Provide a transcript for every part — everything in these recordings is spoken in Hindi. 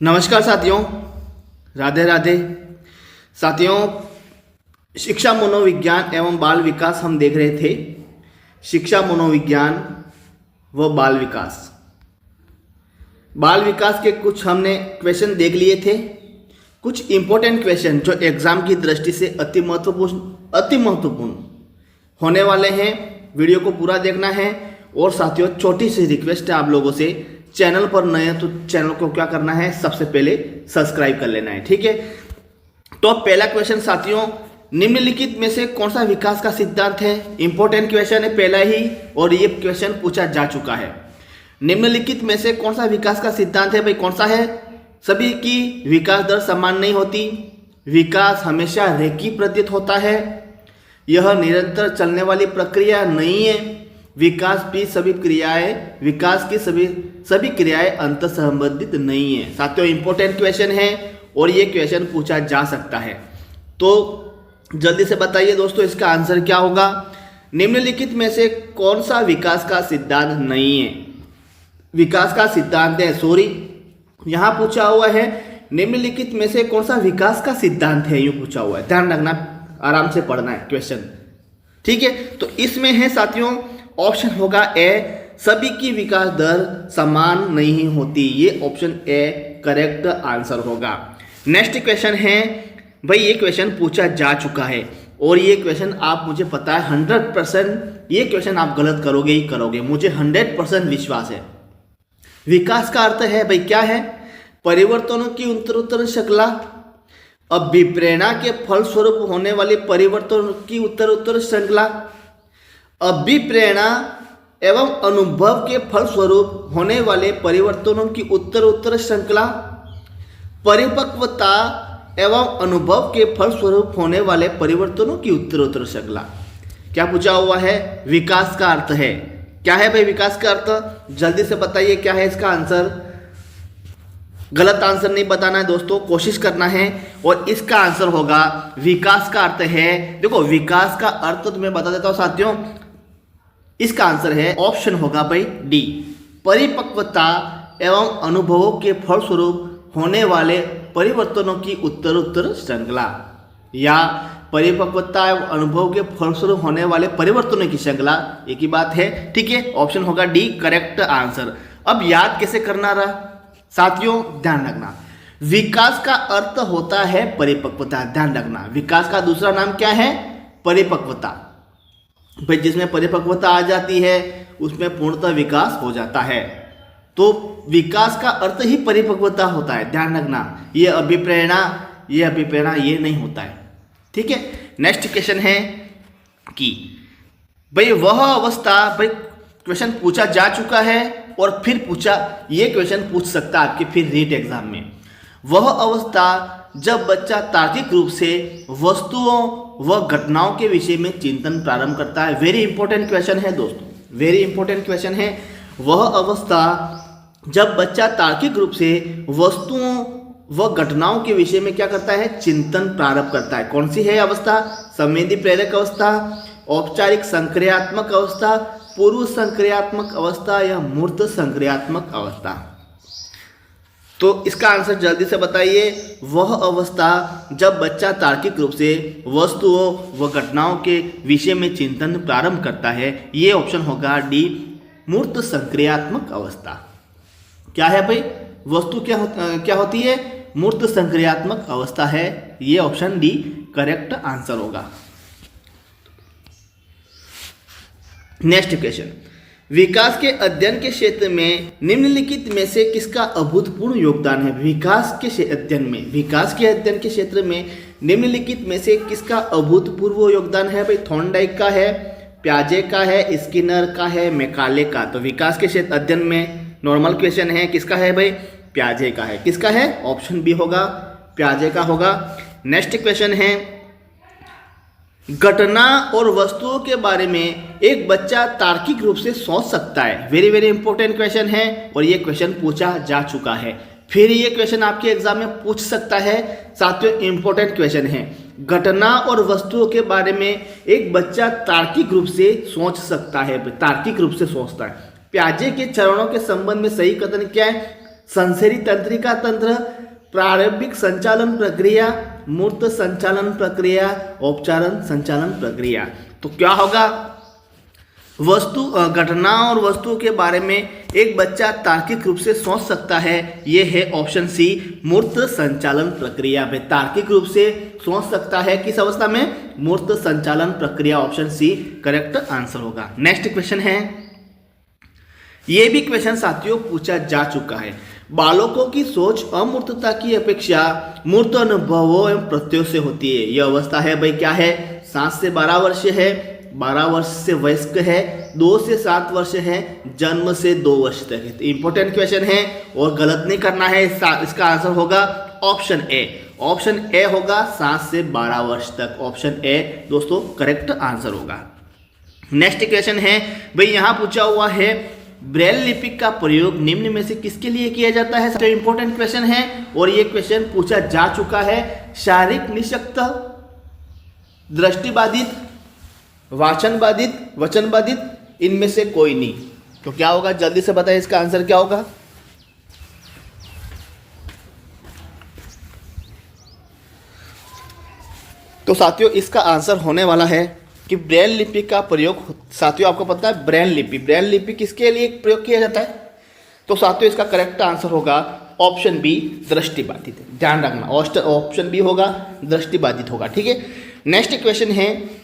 नमस्कार साथियों, राधे राधे। साथियों, शिक्षा मनोविज्ञान एवं बाल विकास हम देख रहे थे। शिक्षा मनोविज्ञान व बाल विकास के कुछ हमने क्वेश्चन देख लिए थे। कुछ इम्पोर्टेंट क्वेश्चन जो एग्जाम की दृष्टि से अति महत्वपूर्ण होने वाले हैं। वीडियो को पूरा देखना है। और साथियों, छोटी सी रिक्वेस्ट है आप लोगों से, चैनल पर नए हैं तो चैनल को क्या करना है, सबसे पहले सब्सक्राइब कर लेना है, ठीक है। तो पहला क्वेश्चन साथियों, निम्नलिखित में से कौन सा विकास का सिद्धांत है। इंपॉर्टेंट क्वेश्चन है पहला ही, और ये क्वेश्चन पूछा जा चुका है। निम्नलिखित में से कौन सा विकास का सिद्धांत है भाई, कौन सा है। सभी की विकास दर समान नहीं होती, विकास हमेशा रेखीय प्रतीत होता है, यह निरंतर चलने वाली प्रक्रिया नहीं है, विकास की सभी क्रियाएं अंतर संबंधित नहीं है। साथियों, इंपॉर्टेंट क्वेश्चन है और ये क्वेश्चन पूछा जा सकता है। तो जल्दी से बताइए दोस्तों, इसका आंसर क्या होगा। निम्नलिखित में से कौन सा विकास का सिद्धांत नहीं है। विकास का सिद्धांत है, सॉरी यहां पूछा हुआ है निम्नलिखित में से कौन सा विकास का सिद्धांत है, यूं पूछा हुआ है। ध्यान रखना, आराम से पढ़ना है क्वेश्चन, ठीक है। तो इसमें है साथियों, ऑप्शन होगा ए, सभी की विकास दर समान नहीं होती। ये ऑप्शन ए करेक्ट आंसर होगा। नेक्स्ट क्वेश्चन है भाई, ये क्वेश्चन पूछा जा चुका है और ये क्वेश्चन आप, मुझे पता है 100% ये क्वेश्चन आप गलत करोगे ही करोगे, मुझे 100% विश्वास है। विकास का अर्थ है भाई क्या है, परिवर्तनों की उत्तरोत्तर श्रृंखला, अभिप्रेरणा के फलस्वरूप होने वाले परिवर्तनों की उत्तरोत्तर श्रृंखला, अभिप्रेरणा एवं अनुभव के फलस्वरूप होने वाले परिवर्तनों की उत्तरोत्तर श्रृंखला, परिपक्वता एवं अनुभव के फलस्वरूप होने वाले परिवर्तनों की उत्तरोत्तर श्रृंखला। क्या पूछा हुआ है, विकास का अर्थ है क्या है भाई। विकास का अर्थ जल्दी से बताइए क्या है इसका आंसर। गलत आंसर नहीं बताना है दोस्तों, कोशिश करना है। और इसका आंसर होगा, विकास का अर्थ है, देखो विकास का अर्थ तो मैं बता देता हूं साथियों, इसका आंसर है ऑप्शन होगा भाई डी, परिपक्वता एवं अनुभवों के फलस्वरूप होने वाले परिवर्तनों की उत्तरोत्तर श्रृंखला, या परिपक्वता एवं अनुभव के फलस्वरूप होने वाले परिवर्तनों की श्रृंखला, एक ही बात है, ठीक है। ऑप्शन होगा डी करेक्ट आंसर। अब याद कैसे करना रहा साथियों, ध्यान रखना, विकास का अर्थ होता है परिपक्वता। ध्यान रखना, विकास का दूसरा नाम क्या है, परिपक्वता। भाई जिसमें परिपक्वता आ जाती है उसमें पूर्णतः विकास हो जाता है। तो विकास का अर्थ ही परिपक्वता होता है, ध्यान रखना। ये अभिप्रेरणा ये नहीं होता है, ठीक है। नेक्स्ट क्वेश्चन है कि भाई वह अवस्था, भाई क्वेश्चन पूछा जा चुका है और फिर पूछा, ये क्वेश्चन पूछ सकता है आपके फिर रीट एग्जाम में। वह अवस्था जब बच्चा तार्किक रूप से वस्तुओं व घटनाओं के विषय में चिंतन प्रारंभ करता है। वेरी इंपॉर्टेंट क्वेश्चन है दोस्तों, वेरी इंपॉर्टेंट क्वेश्चन है। वह अवस्था जब बच्चा तार्किक रूप से वस्तुओं व घटनाओं के विषय में क्या करता है, चिंतन प्रारंभ करता है। कौन सी है अवस्था, संवेदी प्रेरक अवस्था, औपचारिक संक्रियात्मक अवस्था, पूर्व संक्रियात्मक अवस्था या मूर्त संक्रियात्मक अवस्था। तो इसका आंसर जल्दी से बताइए। वह अवस्था जब बच्चा तार्किक रूप से वस्तुओं व घटनाओं के विषय में चिंतन प्रारंभ करता है, ये ऑप्शन होगा डी, मूर्त संक्रियात्मक अवस्था। क्या है भाई, वस्तु क्या होती है, मूर्त संक्रियात्मक अवस्था है। ये ऑप्शन डी करेक्ट आंसर होगा। नेक्स्ट क्वेश्चन, विकास के अध्ययन के क्षेत्र में निम्नलिखित में से किसका अभूतपूर्व योगदान है। विकास के अध्ययन के क्षेत्र में निम्नलिखित में से किसका अभूतपूर्व योगदान है भाई। थॉर्नडाइक का है, प्याजे का है, स्किनर का है, मैकाले का। तो विकास के क्षेत्र अध्ययन में नॉर्मल क्वेश्चन है, किसका है भाई, प्याजे का है। किसका है, ऑप्शन बी होगा, प्याजे का होगा। नेक्स्ट क्वेश्चन है, घटना और वस्तुओं के बारे में एक बच्चा तार्किक रूप से सोच सकता है। वेरी वेरी इंपॉर्टेंट क्वेश्चन है और ये क्वेश्चन पूछा जा चुका है, फिर ये क्वेश्चन आपके एग्जाम में पूछ सकता है। साथियों, इंपॉर्टेंट क्वेश्चन है, घटना और वस्तुओं के बारे में एक बच्चा तार्किक रूप से सोच सकता है, तार्किक रूप से सोचता है। प्याजे के चरणों के संबंध में सही कथन क्या है, संसेरी तंत्रिका तंत्र, प्रारंभिक संचालन प्रक्रिया, मूर्त संचालन प्रक्रिया, औपचारण संचालन प्रक्रिया। तो क्या होगा, वस्तु घटना और वस्तुओं के बारे में एक बच्चा तार्किक रूप से सोच सकता है, ये है ऑप्शन सी मूर्त संचालन प्रक्रिया में। तार्किक रूप से सोच सकता है किस अवस्था में, मूर्त संचालन प्रक्रिया, ऑप्शन सी करेक्ट आंसर होगा। नेक्स्ट क्वेश्चन है, ये भी क्वेश्चन साथियों पूछा जा चुका है। बालकों की सोच अमूर्तता की अपेक्षा मूर्त अनुभवों एवं प्रत्ययों से होती है। यह अवस्था है भाई क्या है, 7 से 12 वर्ष है, 12 वर्ष से वयस्क है, 2 से 7 वर्ष है, जन्म से 2 वर्ष तक है। तो इंपॉर्टेंट क्वेश्चन है और गलत नहीं करना है। इसका आंसर होगा ऑप्शन ए। ऑप्शन ए होगा 7 से 12 वर्ष तक। ऑप्शन ए दोस्तों करेक्ट आंसर होगा। नेक्स्ट क्वेश्चन है भाई, यहां पूछा हुआ है ब्रेल लिपि का प्रयोग निम्न में से किसके लिए किया जाता है। तो इंपॉर्टेंट क्वेश्चन है और ये क्वेश्चन पूछा जा चुका है। शारीरिक निशक्त, दृष्टिबाधित, वाचन बाधित, वचन बाधित, इनमें से कोई नहीं। तो क्या होगा, जल्दी से बताइए इसका आंसर क्या होगा। तो साथियों इसका आंसर होने वाला है कि ब्रेल लिपि का प्रयोग, साथियों आपको पता है ब्रेल लिपि किसके लिए प्रयोग किया जाता है। तो साथियों इसका करेक्ट आंसर होगा ऑप्शन बी दृष्टिबाधित। ध्यान रखना ऑप्शन बी होगा, दृष्टिबाधित होगा। ठीक है, नेक्स्ट क्वेश्चन है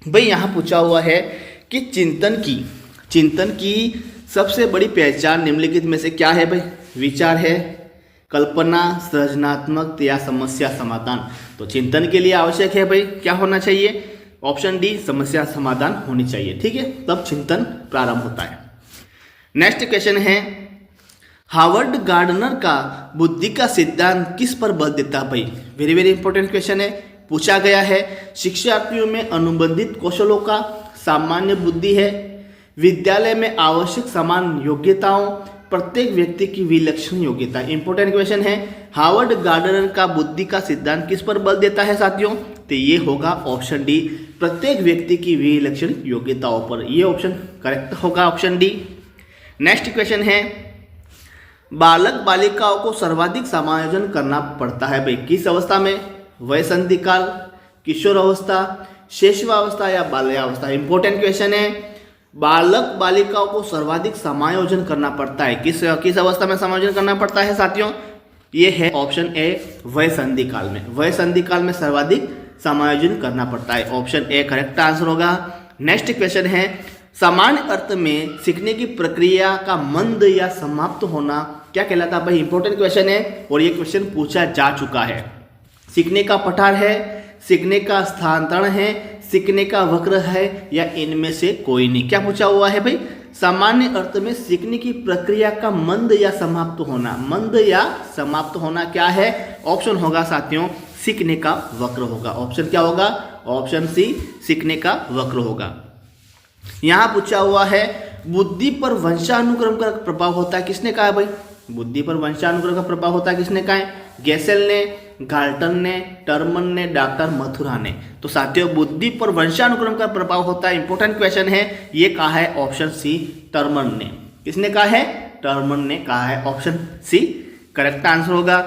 भाई, यहाँ पूछा हुआ है कि चिंतन की सबसे बड़ी पहचान निम्नलिखित में से क्या है भाई। विचार है, कल्पना, सृजनात्मक या समस्या समाधान। तो चिंतन के लिए आवश्यक है भाई क्या होना चाहिए, ऑप्शन डी समस्या समाधान होनी चाहिए। ठीक है, तब चिंतन प्रारंभ होता है। नेक्स्ट क्वेश्चन है, हार्वर्ड गार्डनर का बुद्धि का सिद्धांत किस पर बल देता है भाई। वेरी वेरी इंपॉर्टेंट क्वेश्चन है, पूछा गया है शिक्षार्थियों में अनुबंधित कौशलों का सामान्य बुद्धि है, विद्यालय में आवश्यक समान योग्यताओं, प्रत्येक व्यक्ति की विलक्षण योग्यता। इंपॉर्टेंट क्वेश्चन है, हार्वर्ड गार्डनर का बुद्धि का सिद्धांत किस पर बल देता है साथियों। तो ये होगा ऑप्शन डी प्रत्येक व्यक्ति की विलक्षण योग्यताओं पर। ये ऑप्शन करेक्ट होगा, ऑप्शन डी। नेक्स्ट क्वेश्चन है, बालक बालिकाओं को सर्वाधिक समायोजन करना पड़ता है भाई किस अवस्था में, वयसंधि काल, किशोर अवस्था, शैशवावस्था या बाल्यावस्था। इंपॉर्टेंट क्वेश्चन है, बालक बालिकाओं को सर्वाधिक समायोजन करना पड़ता है किस अवस्था में समायोजन करना पड़ता है साथियों। ये है ऑप्शन ए वयसंधि काल में। वयसंधि काल में सर्वाधिक समायोजन करना पड़ता है, ऑप्शन ए करेक्ट आंसर होगा। नेक्स्ट क्वेश्चन है, सामान्य अर्थ में सीखने की प्रक्रिया का मंद या समाप्त होना क्या कहलाता है भाई। इंपॉर्टेंट क्वेश्चन है और ये क्वेश्चन पूछा जा चुका है। सीखने का पठार है, सीखने का स्थानांतरण है, सीखने का वक्र है या इनमें से कोई नहीं। क्या पूछा हुआ है भाई, सामान्य अर्थ में सीखने की प्रक्रिया का मंद या समाप्त होना। मंद या समाप्त होना क्या है, ऑप्शन होगा साथियों सीखने का वक्र होगा। ऑप्शन क्या होगा, ऑप्शन सी सीखने का वक्र होगा। यहां पूछा हुआ है बुद्धि पर वंशानुक्रम का प्रभाव होता है, किसने कहा है भाई। बुद्धि पर वंशानुक्रम का प्रभाव होता है किसने कहा है, गेसेल ने, गाल्टन ने, टर्मन ने, डॉक्टर मथुरा ने। तो साथियों बुद्धि पर वंशानुक्रम का प्रभाव होता है, इंपॉर्टेंट क्वेश्चन है। ये कहा है ऑप्शन सी टर्मन ने। किसने कहा है, टर्मन ने कहा है, ऑप्शन सी करेक्ट आंसर होगा।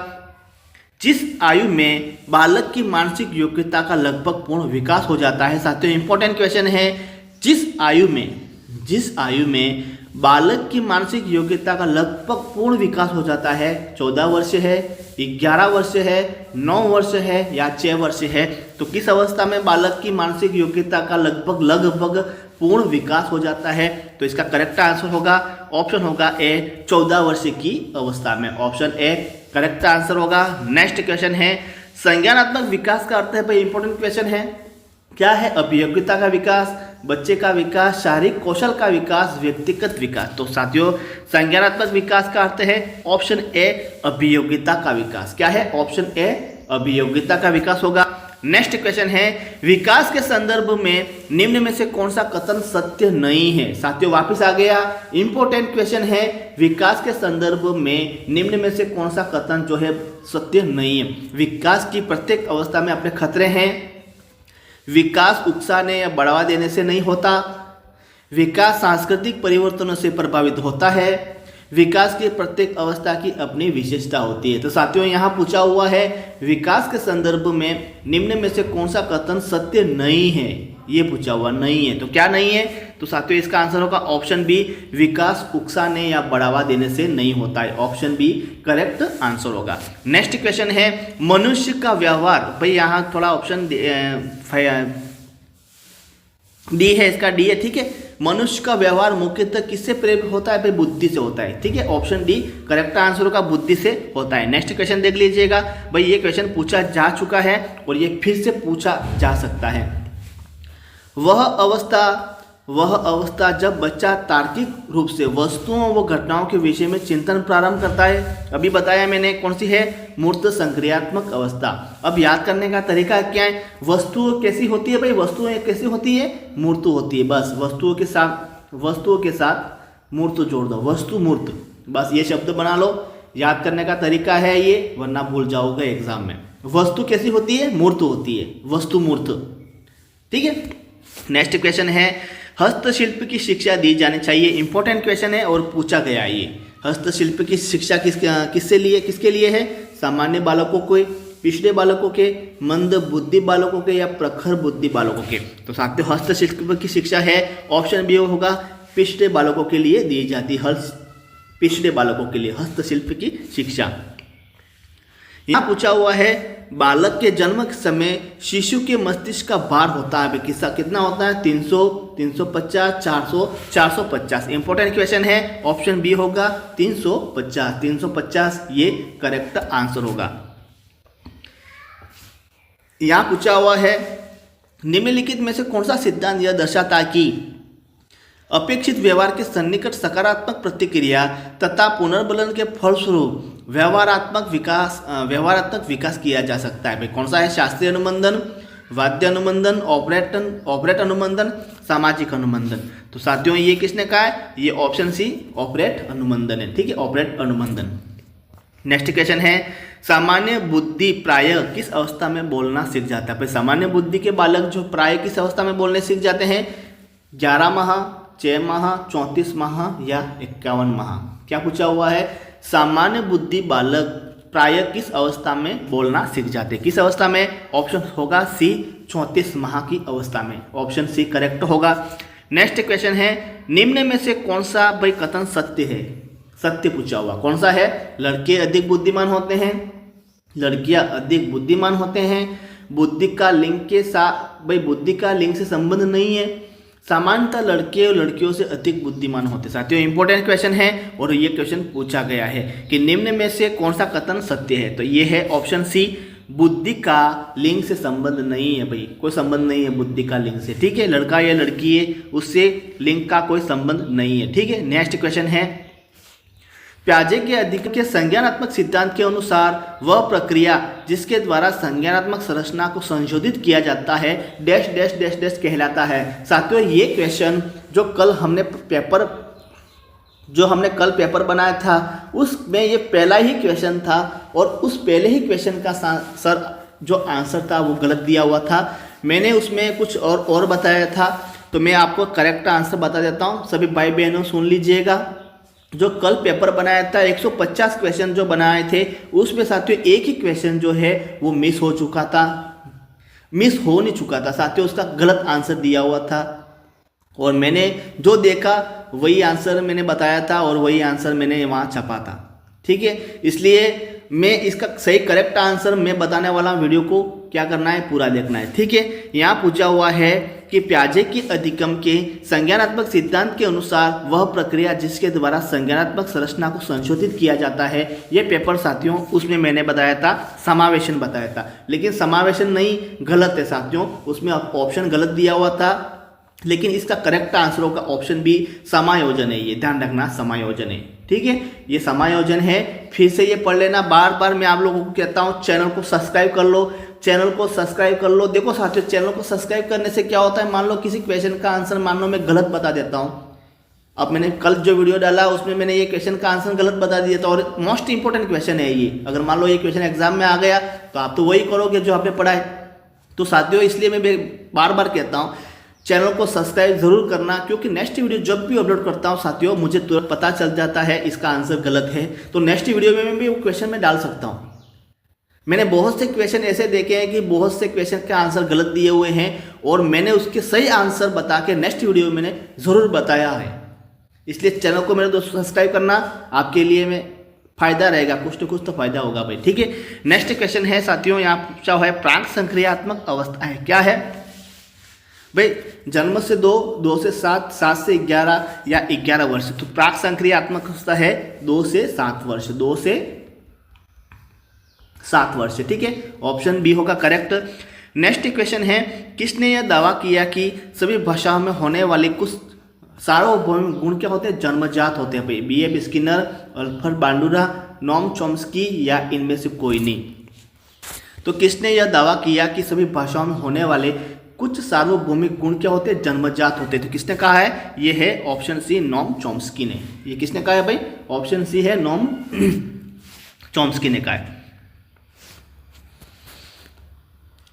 जिस आयु में बालक की मानसिक योग्यता का लगभग पूर्ण विकास हो जाता है साथियों, इंपॉर्टेंट क्वेश्चन है, जिस आयु में बालक की मानसिक योग्यता का लगभग पूर्ण विकास हो जाता है, 14 वर्ष है, 11 वर्ष है, 9 वर्ष है या 6 वर्ष है। तो किस अवस्था में बालक की मानसिक योग्यता का लगभग पूर्ण विकास हो जाता है। तो इसका करेक्ट आंसर होगा, ऑप्शन होगा ए 14 वर्ष की अवस्था में। ऑप्शन ए करेक्ट आंसर होगा। नेक्स्ट क्वेश्चन है, संज्ञानात्मक विकास का अर्थ है भाई, इंपॉर्टेंट क्वेश्चन है, क्या है, अभियोग्यता का विकास, बच्चे का विकास, शारीरिक कौशल का विकास, व्यक्तिगत विकास। तो साथियों संज्ञानात्मक विकास का अर्थ है ऑप्शन ए अभियोग्यता का विकास। क्या है, ऑप्शन ए अभियोग्यता का विकास होगा। नेक्स्ट क्वेश्चन है, विकास के संदर्भ में निम्न में से कौन सा कथन सत्य नहीं है। साथियों वापस आ गया, इंपॉर्टेंट क्वेश्चन है, विकास के संदर्भ में निम्न में से कौन सा कथन जो है सत्य नहीं है। विकास की प्रत्येक अवस्था में अपने खतरे हैं। विकास उकसाने या बढ़ावा देने से नहीं होता। विकास सांस्कृतिक परिवर्तनों से प्रभावित होता है। विकास की प्रत्येक अवस्था की अपनी विशेषता होती है। तो साथियों यहाँ पूछा हुआ है विकास के संदर्भ में निम्न में से कौन सा कथन सत्य नहीं है, ये पूछा हुआ नहीं है। तो क्या नहीं है, तो साथियों इसका आंसर होगा ऑप्शन बी, विकास उकसाने या बढ़ावा देने से नहीं होता है। ऑप्शन बी करेक्ट आंसर होगा। नेक्स्ट क्वेश्चन है मनुष्य का व्यवहार, भाई यहाँ थोड़ा ऑप्शन डी है, इसका डी है, ठीक है। मनुष्य का व्यवहार मुख्यतः किससे प्रेरित होता है, भाई बुद्धि से होता है, ठीक है। ऑप्शन डी करेक्ट आंसर होगा, बुद्धि से होता है। नेक्स्ट क्वेश्चन देख लीजिएगा, भाई ये क्वेश्चन पूछा जा चुका है और ये फिर से पूछा जा सकता है। वह अवस्था जब बच्चा तार्किक रूप से वस्तुओं व घटनाओं के विषय में चिंतन प्रारंभ करता है, अभी बताया मैंने कौन सी है, मूर्त संक्रियात्मक अवस्था। अब याद करने का तरीका क्या है, वस्तुओं कैसी होती है, भाई वस्तुएं कैसी होती है, मूर्त होती है, बस वस्तुओं के साथ मूर्त जोड़ दो, वस्तु मूर्त, बस ये शब्द बना लो। याद करने का तरीका है ये, वरना भूल जाओगे एग्जाम में। वस्तु कैसी होती है, मूर्त होती है, वस्तु मूर्त, ठीक है। नेक्स्ट क्वेश्चन है हस्तशिल्प की शिक्षा दी जानी चाहिए, इंपॉर्टेंट क्वेश्चन है और पूछा गया है ये। हस्तशिल्प की शिक्षा किसके लिए है, सामान्य बालकों को, पिछड़े बालकों के, मंद बुद्धि बालकों के या प्रखर बुद्धि बालकों के। तो साथियों हस्तशिल्प की शिक्षा है, ऑप्शन बी होगा, पिछड़े बालकों के लिए दी जाती, पिछड़े बालकों के लिए हस्तशिल्प की शिक्षा। यहाँ पूछा हुआ है बालक के जन्म के समय शिशु के मस्तिष्क का भार होता है, किस्सा कितना होता है, 300, 350, 400, 450। इंपॉर्टेंट क्वेश्चन है, ऑप्शन बी होगा 350, 350 ये करेक्ट आंसर होगा। यहाँ पूछा हुआ है निम्नलिखित में से कौन सा सिद्धांत यह दर्शाता कि अपेक्षित व्यवहार के सन्निकट सकारात्मक प्रतिक्रिया तथा पुनर्बलन के फलस्वरूप व्यवहारात्मक विकास किया जा सकता है। भाई कौन सा है, शास्त्रीय अनुबंधन, वाद्य अनुबंधन, ऑपरेट अनुबंधन, सामाजिक अनुबंधन। तो साथियों ये किसने कहा है, ये ऑप्शन सी ऑपरेट अनुबंधन है, ठीक है, ऑपरेट अनुबंधन। नेक्स्ट क्वेश्चन है सामान्य बुद्धि प्राय किस अवस्था में बोलना सीख जाता है। भाई सामान्य बुद्धि के बालक जो प्राय किस अवस्था में बोलने सीख जाते हैं, 11 माह, 6 माह, 34 माह या 51 माह। क्या पूछा हुआ है, सामान्य बुद्धि बालक प्राय किस अवस्था में बोलना सीख जाते हैं, किस अवस्था में, ऑप्शन होगा सी 34 माह की अवस्था में, ऑप्शन सी करेक्ट होगा। नेक्स्ट क्वेश्चन है निम्न में से कौन सा भाई कथन सत्य है, सत्य पूछा हुआ, कौन सा है, लड़के अधिक बुद्धिमान होते हैं, लड़कियां अधिक बुद्धिमान होते हैं, बुद्धि का लिंग के साथ, भाई बुद्धि का लिंग से संबंध नहीं है, सामान्यतः लड़के और लड़कियों से अधिक बुद्धिमान होते। साथियों इंपॉर्टेंट क्वेश्चन है और ये क्वेश्चन पूछा गया है कि निम्न में से कौन सा कथन सत्य है। तो ये है ऑप्शन सी, बुद्धि का लिंग से संबंध नहीं है, भाई कोई संबंध नहीं है बुद्धि का लिंग से, ठीक है, लड़का या लड़की है उससे लिंग का कोई संबंध नहीं है, ठीक है। नेक्स्ट क्वेश्चन है प्याजे के अधिगम के संज्ञानात्मक सिद्धांत के अनुसार वह प्रक्रिया जिसके द्वारा संज्ञानात्मक संरचना को संशोधित किया जाता है डैश डैश डैश डैश कहलाता है। साथियों ये क्वेश्चन जो हमने कल पेपर बनाया था उसमें ये पहला ही क्वेश्चन था और उस पहले ही क्वेश्चन का सर जो आंसर था वो गलत दिया हुआ था। मैंने उसमें कुछ और बताया था, तो मैं आपको करेक्ट आंसर बता देता हूँ, सभी भाई बहनों सुन लीजिएगा। जो कल पेपर बनाया था 150 क्वेश्चन जो बनाए थे उसमें साथियों एक ही क्वेश्चन जो है वो मिस हो नहीं चुका था साथियों, उसका गलत आंसर दिया हुआ था और मैंने जो देखा वही आंसर मैंने बताया था और वही आंसर मैंने वहाँ छपा था, ठीक है। इसलिए मैं इसका सही करेक्ट आंसर मैं बताने वाला वीडियो को क्या करना है, पूरा देखना है, ठीक है। यहाँ पूछा हुआ है कि प्याजे के अधिगम के संज्ञानात्मक सिद्धांत के अनुसार वह प्रक्रिया जिसके द्वारा संज्ञानात्मक संरचना को संशोधित किया जाता है। यह पेपर साथियों उसमें मैंने बताया था समावेशन बताया था, लेकिन समावेशन नहीं, गलत है साथियों, उसमें ऑप्शन गलत दिया हुआ था, लेकिन इसका करेक्ट आंसर होगा ऑप्शन बी समायोजन है, ये ध्यान रखना समायोजन है, ठीक है, ये समायोजन है। फिर से ये पढ़ लेना, बार बार मैं आप लोगों को कहता हूँ चैनल को सब्सक्राइब कर लो, चैनल को सब्सक्राइब कर लो। देखो साथियों चैनल को सब्सक्राइब करने से क्या होता है, मान लो किसी क्वेश्चन का आंसर मान लो मैं गलत बता देता हूँ, अब मैंने कल जो वीडियो डाला उसमें मैंने ये क्वेश्चन का आंसर गलत बता दिया था और मोस्ट इंपॉर्टेंट क्वेश्चन है ये, अगर मान लो ये क्वेश्चन एग्जाम में आ गया तो आप तो वही करोगे जो आपने पढ़ा है। तो साथियों इसलिए मैं बार बार कहता हूँ चैनल को सब्सक्राइब जरूर करना, क्योंकि नेक्स्ट वीडियो जब भी अपलोड करता हूँ साथियों मुझे तुरंत पता चल जाता है इसका आंसर गलत है, तो नेक्स्ट वीडियो में भी वो क्वेश्चन में डाल सकता हूँ। मैंने बहुत से क्वेश्चन ऐसे देखे हैं कि बहुत से क्वेश्चन के आंसर गलत दिए हुए हैं और मैंने उसके सही आंसर बता के नेक्स्ट वीडियो में मैंने ज़रूर बताया है। इसलिए चैनल को मेरे दोस्तों सब्सक्राइब करना आपके लिए में फायदा रहेगा, कुछ न कुछ तो फायदा होगा भाई, ठीक है। नेक्स्ट क्वेश्चन है साथियों, यहाँ पूछा हुआ है प्राक संक्रियात्मक अवस्था है, क्या है भाई? जन्म से 2 से 7, 7 से 11 या 11 वर्ष, तो प्राक संक्रियात्मक अवस्था है 2 से 7 वर्ष, 2 से 7 वर्ष, ठीक है। ऑप्शन बी होगा करेक्ट। नेक्स्ट क्वेश्चन है, किसने यह दावा किया कि सभी भाषाओं में होने वाले कुछ सार्वभौमिक गुण क्या होते हैं? जन्मजात होते हैं भाई। B.F. Skinner, Alfred बांडुरा, Noam Chomsky या इनमें से कोई नहीं। तो किसने यह दावा किया कि सभी भाषाओं में होने वाले कुछ सार्वभौमिक गुण क्या होते हैं? जन्मजात होते हैं। तो किसने कहा है? ये है ऑप्शन सी, नोम चॉम्स्की ने। ये किसने कहा है भाई? ऑप्शन सी है, नोम चॉम्स्की ने कहा है।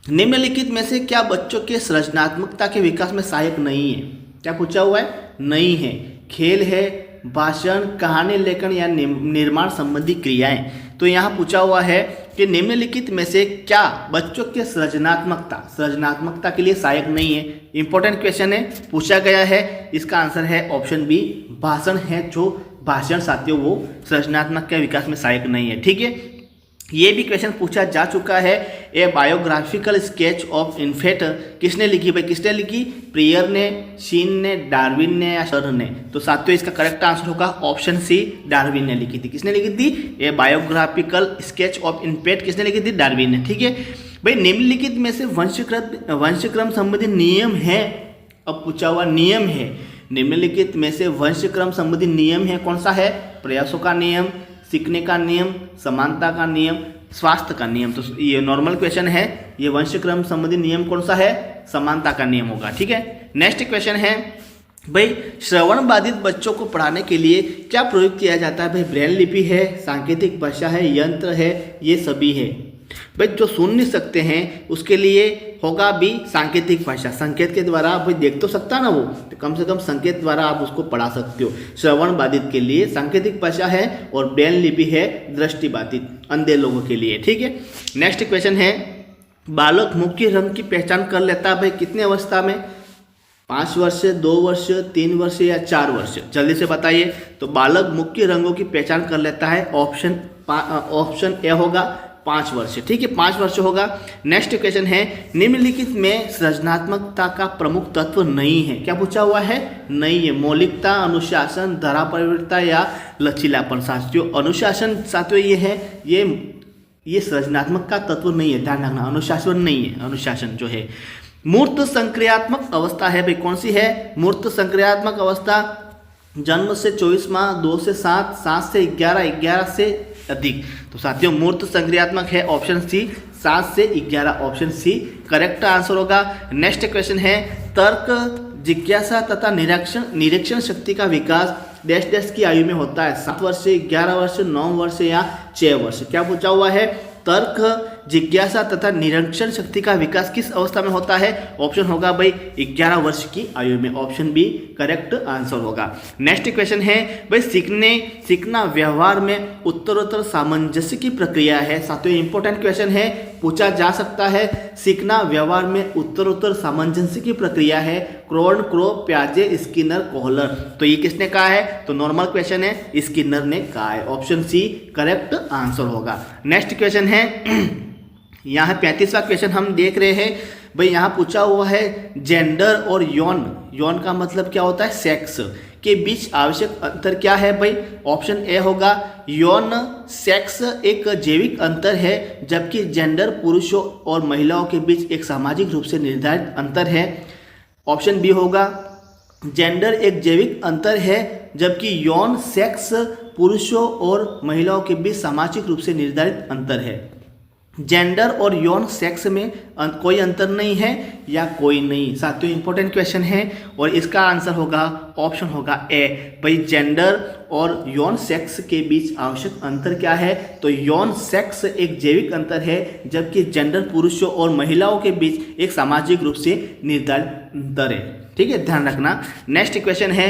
निम्नलिखित में से क्या बच्चों के सृजनात्मकता के विकास में सहायक नहीं है? क्या पूछा हुआ है? नहीं है। खेल है, भाषण, कहानी लेखन या निर्माण संबंधी क्रियाएं। तो यहाँ पूछा हुआ है कि निम्नलिखित में से क्या बच्चों के सृजनात्मकता के लिए सहायक नहीं है। इंपॉर्टेंट क्वेश्चन है, पूछा गया है। इसका आंसर है ऑप्शन बी, भाषण है। जो भाषण साथियों वो सृजनात्मक के विकास में सहायक नहीं है, ठीक है। ये भी क्वेश्चन पूछा जा चुका है। ए बायोग्राफिकल स्केच ऑफ इन्फेंट किसने लिखी भाई? किसने लिखी? प्रियर ने, शीन ने, डार्विन ने या सर ने? तो साथियों इसका करेक्ट आंसर होगा ऑप्शन सी, डार्विन ने लिखी थी। किसने लिखी थी? ए बायोग्राफिकल स्केच ऑफ इन्फेंट किसने लिखी थी? डार्विन ने, ठीक है भाई। निम्नलिखित में से वंशक्रम संबंधी नियम है। अब पूछा हुआ नियम है, निम्नलिखित में से वंशक्रम संबंधी नियम है, कौन सा है? प्रयासों का नियम, सीखने का नियम, समानता का नियम, स्वास्थ्य का नियम। तो ये नॉर्मल क्वेश्चन है। ये वंशक्रम संबंधी नियम कौन सा है? समानता का नियम होगा, ठीक है। नेक्स्ट क्वेश्चन है भाई, श्रवण बाधित बच्चों को पढ़ाने के लिए क्या प्रयोग किया जाता है भाई? ब्रेल लिपि है, सांकेतिक भाषा है, यंत्र है, ये सभी है भाई। जो सुन नहीं सकते हैं उसके लिए होगा भी सांकेतिक भाषा। संकेत के द्वारा भाई देख तो सकता ना वो, तो कम से कम संकेत द्वारा आप उसको पढ़ा सकते हो। श्रवण बाधित के लिए सांकेतिक भाषा है और ब्रेल लिपि है दृष्टि बाधित अंधे लोगों के लिए, ठीक है। नेक्स्ट क्वेश्चन है, बालक मुख्य रंग की पहचान कर लेता है भाई कितने अवस्था में? 5 वर्ष, 2 वर्ष, 3 वर्ष या 4 वर्ष? जल्दी से बताइए। तो बालक मुख्य रंगों की पहचान कर लेता है, ऑप्शन ए होगा 5 वर्ष, ठीक है, 5 वर्ष होगा। नेक्स्ट क्वेश्चन है, निम्नलिखित में सृजनात्मकता का प्रमुख तत्व नहीं है। क्या पूछा हुआ है? नहीं है। मौलिकता, अनुशासन, धाराप्रवृत्ता या लचीलापन? साथियों अनुशासन साथियों ये है, ये सृजनात्मक का तत्व नहीं है, ध्यान रखना। अनुशासन नहीं है, अनुशासन जो है मूर्त संक्रियात्मक अवस्था है भाई। कौन सी है? मूर्त संक्रियात्मक अवस्था जन्म से 24 माह, 2 से 7, 7 से 11, 11 से अधिक। तो साथियों मूर्त संक्रियात्मक है ऑप्शन सी, 7 से 11, ऑप्शन सी करेक्ट आंसर होगा। नेक्स्ट क्वेश्चन है, तर्क, जिज्ञासा तथा निरीक्षण शक्ति का विकास डैश डैश की आयु में होता है? 7 वर्ष, 11 वर्ष, 9 वर्ष या 6 वर्ष? क्या पूछा हुआ है? तर्क, जिज्ञासा तथा निरीक्षण शक्ति का विकास किस अवस्था में होता है? ऑप्शन होगा भाई 11 वर्ष की आयु में, ऑप्शन बी करेक्ट आंसर होगा। नेक्स्ट क्वेश्चन है भाई, सीखना व्यवहार में उत्तरोत्तर सामंजस्य की प्रक्रिया है। साथियों इंपॉर्टेंट क्वेश्चन है, पूछा जा सकता है। सीखना व्यवहार में उत्तरोत्तर सामंजस्य की प्रक्रिया है। क्रोन, क्रो, प्याजे, स्किनर, कोहलर? तो ये किसने कहा है? तो नॉर्मल क्वेश्चन है, स्किनर ने कहा है, ऑप्शन सी करेक्ट आंसर होगा। नेक्स्ट क्वेश्चन है, यहाँ 35वां क्वेश्चन हम देख रहे हैं भाई। यहाँ पूछा हुआ है जेंडर और यौन का मतलब क्या होता है? सेक्स के बीच आवश्यक अंतर क्या है भाई? ऑप्शन ए होगा यौन सेक्स एक जैविक अंतर है, जबकि जेंडर पुरुषों और महिलाओं के बीच एक सामाजिक रूप से निर्धारित अंतर है। ऑप्शन बी होगा जेंडर एक जैविक अंतर है, जबकि यौन सेक्स पुरुषों और महिलाओं के बीच सामाजिक रूप से निर्धारित अंतर है। जेंडर और यौन सेक्स में कोई अंतर नहीं है या कोई नहीं? साथियों इंपॉर्टेंट क्वेश्चन है और इसका आंसर होगा ऑप्शन होगा ए भाई। जेंडर और यौन सेक्स के बीच आवश्यक अंतर क्या है? तो यौन सेक्स एक जैविक अंतर है, जबकि जेंडर पुरुषों और महिलाओं के बीच एक सामाजिक रूप से निर्धारित अंतर है। ठीक है, ध्यान रखना। नेक्स्ट क्वेश्चन है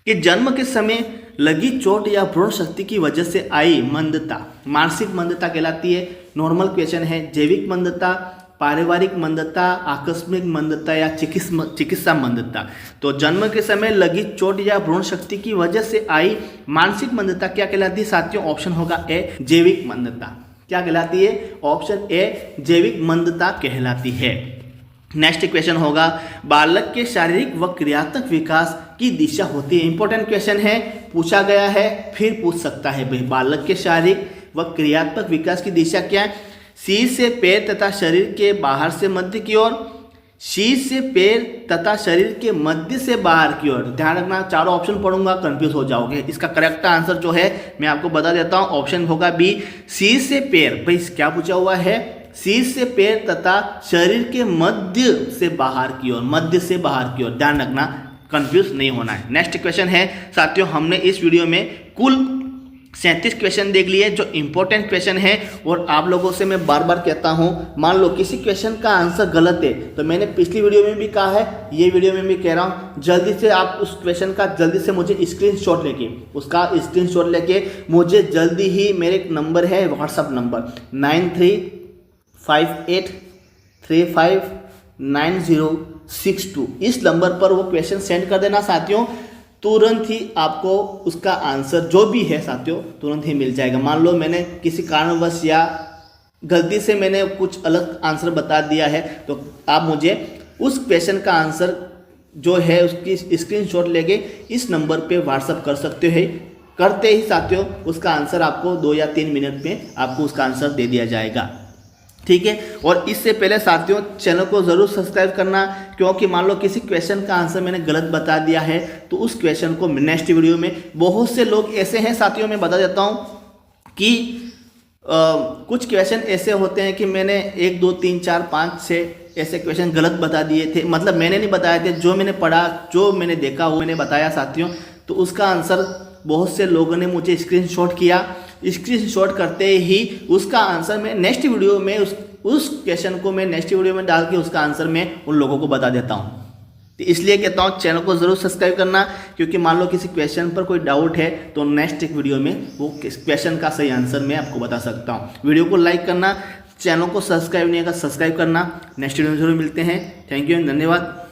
कि जन्म के समय लगी चोट या भ्रूण शक्ति की वजह से आई मंदता मानसिक मंदता कहलाती है। नॉर्मल क्वेश्चन है, जैविक मंदता, पारिवारिक मंदता, आकस्मिक मंदता या चिकित्सा मंदता। तो जन्म के समय लगी चोट या भ्रूण शक्ति की वजह से आई मानसिक मंदता क्या कहलाती है साथियों? ऑप्शन होगा ए, जैविक मंदता। क्या कहलाती है? ऑप्शन ए, जैविक मंदता कहलाती है। नेक्स्ट क्वेश्चन होगा, बालक के शारीरिक व क्रियात्मक विकास की दिशा होती है। इंपॉर्टेंट क्वेश्चन है, पूछा गया है, फिर पूछ सकता है भाई। बालक के शारीरिक व क्रियात्मक विकास की दिशा क्या है? शीर से पैर तथा शरीर के बाहर से मध्य की ओर, शीर से पैर तथा शरीर के मध्य से बाहर की ओर। ध्यान रखना, चारों ऑप्शन पढ़ूंगा, कंफ्यूज हो जाओगे। इसका करेक्ट आंसर जो है मैं आपको बता देता हूं, ऑप्शन होगा बी, शीर से पैर। भाई क्या पूछा हुआ है? शीर से पैर तथा शरीर के मध्य से बाहर की ओर, मध्य से बाहर की ओर। ध्यान रखना, कंफ्यूज नहीं होना है। नेक्स्ट क्वेश्चन है साथियों, हमने इस वीडियो में कुल 37 क्वेश्चन देख लिए जो इंपॉर्टेंट क्वेश्चन है। और आप लोगों से मैं बार बार कहता हूं, मान लो किसी क्वेश्चन का आंसर गलत है तो मैंने पिछली वीडियो में भी कहा है, ये वीडियो में भी कह रहा हूं, जल्दी से आप उस क्वेश्चन का जल्दी से मुझे स्क्रीनशॉट लेके, उसका स्क्रीनशॉट लेके मुझे जल्दी ही, मेरे एक नंबर है व्हाट्सअप नंबर 9358359062, इस नंबर पर वो क्वेश्चन सेंड कर देना साथियों। तुरंत ही आपको उसका आंसर जो भी है साथियों तुरंत ही मिल जाएगा। मान लो मैंने किसी कारणवश या गलती से मैंने कुछ अलग आंसर बता दिया है तो आप मुझे उस क्वेश्चन का आंसर जो है उसकी स्क्रीनशॉट लेके इस नंबर पे व्हाट्सअप कर सकते हो। करते ही साथियों उसका आंसर आपको 2 या 3 मिनट में आपको उसका आंसर दे दिया जाएगा। ठीक है, और इससे पहले साथियों चैनल को ज़रूर सब्सक्राइब करना, क्योंकि मान लो किसी क्वेश्चन का आंसर मैंने गलत बता दिया है तो उस क्वेश्चन को नेक्स्ट वीडियो में, बहुत से लोग ऐसे हैं साथियों, मैं बता देता हूं कि कुछ क्वेश्चन ऐसे होते हैं कि मैंने 1 2 3 4 5 6 ऐसे क्वेश्चन गलत बता दिए थे, मतलब मैंने नहीं बताए थे, जो मैंने पढ़ा, जो मैंने देखा वो मैंने बताया साथियों। तो उसका आंसर बहुत से लोगों ने मुझे स्क्रीनशॉट किया, स्क्रीनशॉट करते ही उसका आंसर मैं नेक्स्ट वीडियो में उस क्वेश्चन को मैं नेक्स्ट वीडियो में डाल के उसका आंसर मैं उन लोगों को बता देता हूं। तो इसलिए कहता हूं चैनल को ज़रूर सब्सक्राइब करना, क्योंकि मान लो किसी क्वेश्चन पर कोई डाउट है तो नेक्स्ट एक वीडियो में वो क्वेश्चन का सही आंसर मैं आपको बता सकता हूं। वीडियो को लाइक करना, चैनल को सब्सक्राइब नहीं अगर सब्सक्राइब करना। नेक्स्ट वीडियो में जरूर मिलते हैं। थैंक यू, धन्यवाद।